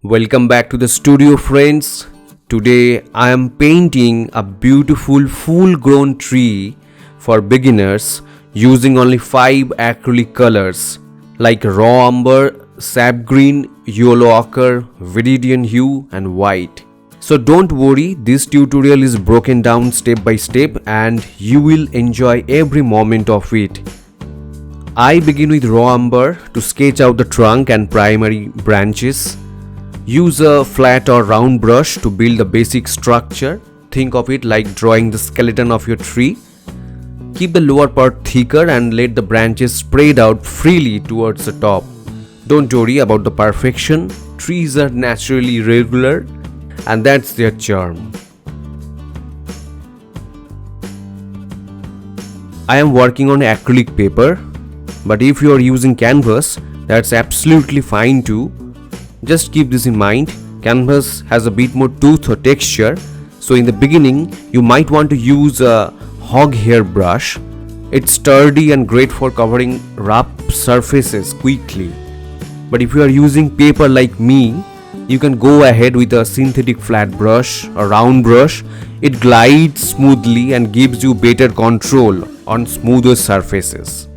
Welcome back to the studio, friends. Today I am painting a beautiful full grown tree for beginners using only 5 acrylic colors like raw umber, sap green, yellow ochre, viridian hue, and white. So don't worry, this tutorial is broken down step by step and you will enjoy every moment of it. I begin with raw umber to sketch out the trunk and primary branches. Use a flat or round brush to build the basic structure. Think of it like drawing the skeleton of your tree. Keep the lower part thicker and let the branches spread out freely towards the top. Don't worry about the perfection. Trees are naturally regular and that's their charm. I am working on acrylic paper, but if you are using canvas, that's absolutely fine too. Just keep this in mind, canvas has a bit more tooth or texture, so in the beginning you might want to use a hog hair brush. It's sturdy and great for covering rough surfaces quickly. But if you are using paper like me, you can go ahead with a synthetic flat brush or round brush. It glides smoothly and gives you better control on smoother surfaces.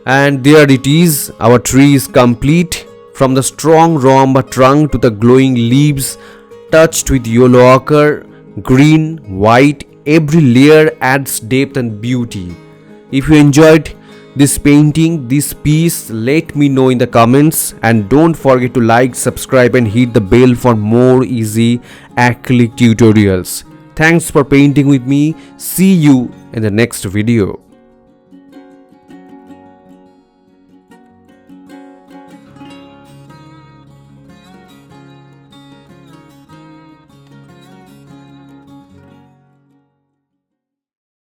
And there it is, our tree is complete From the strong rhomb trunk to the glowing leaves touched with yellow ochre, green, white, every layer adds depth and beauty. If you enjoyed this painting, this piece, let me know in the comments, and don't forget to like, subscribe and hit the bell for more easy acrylic tutorials. Thanks for painting with me. See you in the next video.